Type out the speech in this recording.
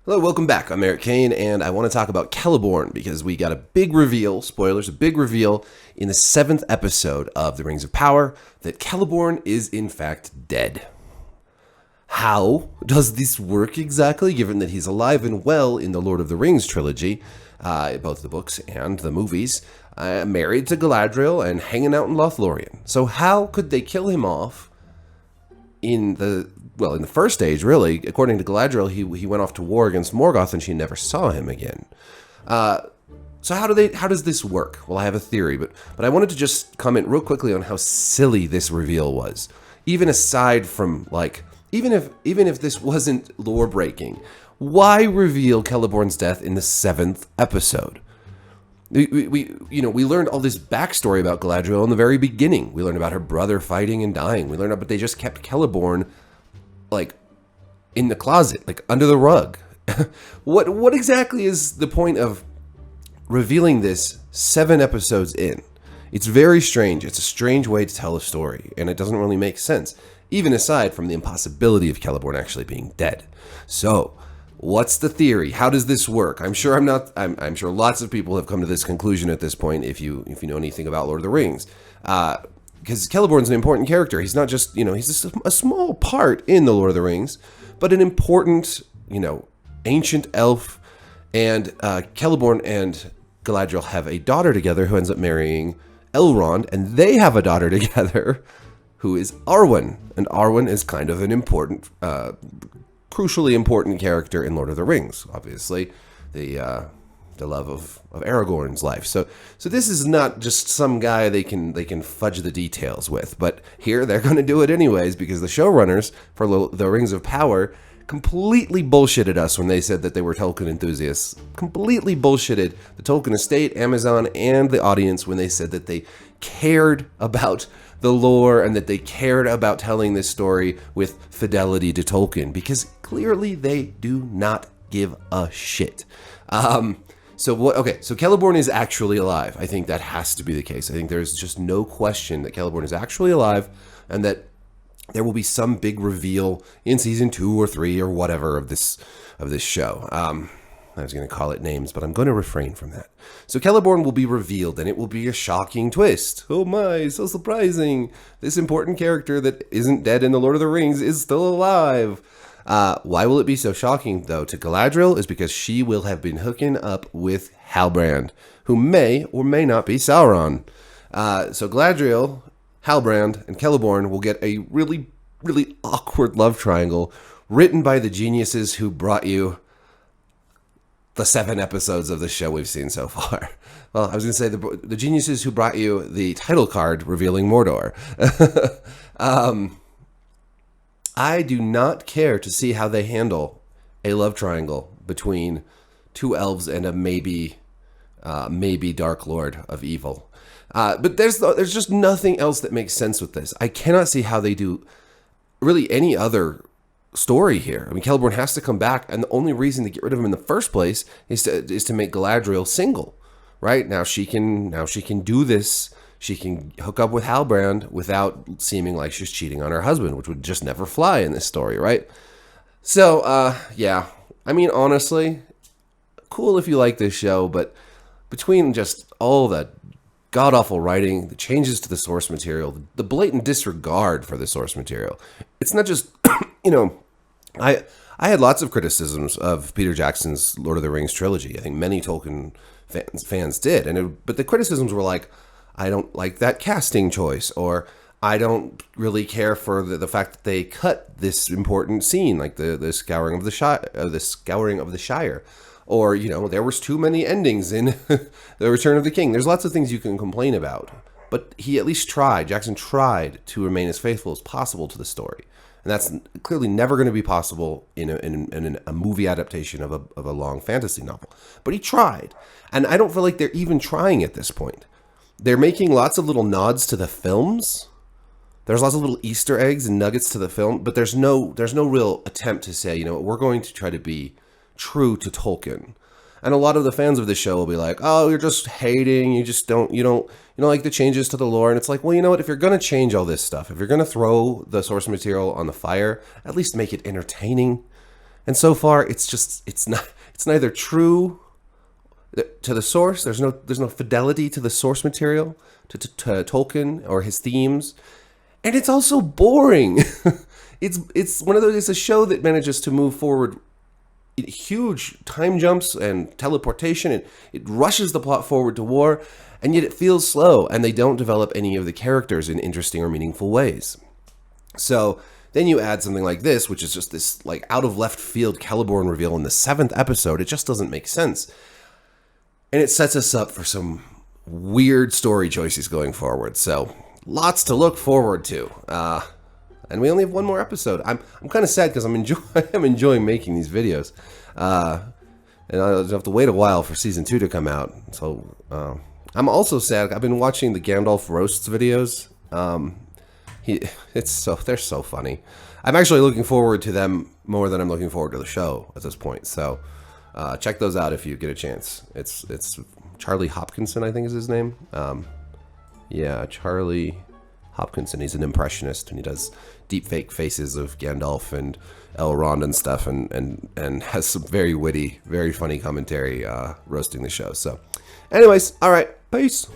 Hello, welcome back. I'm Eric Kane, and I want to talk about Celeborn because we got a big reveal, spoilers, a big reveal in the 7th episode of The Rings of Power that Celeborn is in fact dead. How does this work exactly, given that he's alive and well in the Lord of the Rings trilogy, both the books and the movies, married to Galadriel and hanging out in Lothlorien? So how could they kill him off in the first age, really? According to Galadriel, he went off to war against Morgoth and she never saw him again. So how does this work? Well, I have a theory, but I wanted to just comment real quickly on how silly this reveal was. Even aside from even if this wasn't lore breaking, why reveal Celeborn's death in the 7th episode? We learned all this backstory about Galadriel in the very beginning. We learned about her brother fighting and dying. We learned, but they just kept Celeborn in the closet, under the rug. What exactly is the point of revealing this 7 episodes in? It's very strange. It's a strange way to tell a story, and it doesn't really make sense, even aside from the impossibility of Celeborn actually being dead. So, what's the theory? How does this work? I'm sure lots of people have come to this conclusion at this point if you know anything about Lord of the Rings. Because Celeborn's an important character. He's not just, he's just a small part in the Lord of the Rings, but an important, ancient elf. And Celeborn and Galadriel have a daughter together who ends up marrying Elrond, and they have a daughter together who is Arwen. And Arwen is kind of an important, crucially important character in Lord of the Rings. Obviously, the love of Aragorn's life. So this is not just some guy they can fudge the details with, but here they're going to do it anyways because the showrunners for the Rings of Power completely bullshitted us when they said that they were Tolkien enthusiasts. Completely bullshitted the Tolkien estate, Amazon, and the audience when they said that they cared about the lore and that they cared about telling this story with fidelity to Tolkien, because clearly they do not give a shit. So Celeborn is actually alive. I think that has to be the case. I think there's just no question that Celeborn is actually alive and that there will be some big reveal in season 2 or 3 or whatever of this show. I was going to call it names, but I'm going to refrain from that. So Celeborn will be revealed, and it will be a shocking twist. Oh my, so surprising. This important character that isn't dead in the Lord of the Rings is still alive. Why will it be so shocking, though, to Galadriel is because she will have been hooking up with Halbrand, who may or may not be Sauron. So Galadriel, Halbrand, and Celeborn will get a really, really awkward love triangle written by the geniuses who brought you the 7 episodes of the show we've seen so far. Well, I was going to say the geniuses who brought you the title card revealing Mordor. I do not care to see how they handle a love triangle between 2 elves and a maybe Dark Lord of Evil. But there's just nothing else that makes sense with this. I cannot see how they do really any other story here. I mean, Celeborn has to come back, and the only reason to get rid of him in the first place is to make Galadriel single, right? Now she can do this. She can hook up with Halbrand without seeming like she's cheating on her husband, which would just never fly in this story, right? So, yeah. I mean, honestly, cool if you like this show, but between just all the god-awful writing, the changes to the source material, the blatant disregard for the source material, it's not just, I had lots of criticisms of Peter Jackson's Lord of the Rings trilogy. I think many Tolkien fans did, but the criticisms were like, I don't like that casting choice, or I don't really care for the fact that they cut this important scene, like the scouring of the Shire, or there was too many endings in The Return of the King. There's lots of things you can complain about, but he at least tried. Jackson tried to remain as faithful as possible to the story, and that's clearly never going to be possible in a movie adaptation of a long fantasy novel. But he tried, and I don't feel like they're even trying at this point. They're making lots of little nods to the films. There's lots of little Easter eggs and nuggets to the film, but there's no real attempt to say, we're going to try to be true to Tolkien. And a lot of the fans of the show will be like, "Oh, you're just hating. You don't like the changes to the lore." And it's like, well, you know what? If you're going to change all this stuff, if you're going to throw the source material on the fire, at least make it entertaining. And so far, it's neither true to the source. There's no fidelity to the source material, to Tolkien or his themes, and it's also boring. It's one of those. It's a show that manages to move forward huge time jumps and teleportation, and it rushes the plot forward to war, and yet it feels slow, and they don't develop any of the characters in interesting or meaningful ways. So then you add something like this, which is just this like out of left field Celeborn reveal in the 7th episode. It just doesn't make sense. And it sets us up for some weird story choices going forward. So lots to look forward to. And we only have one more episode. I'm kind of sad because I'm enjoying making these videos. And I'll have to wait a while for season 2 to come out. So I'm also sad. I've been watching the Gandalf roasts videos. They're so funny. I'm actually looking forward to them more than I'm looking forward to the show at this point. So check those out if you get a chance. It's Charlie Hopkinson, I think is his name. Yeah, Charlie Hopkinson. He's an impressionist, and he does deep fake faces of Gandalf and Elrond and stuff, and has some very witty, very funny commentary roasting the show. So anyways, all right, peace.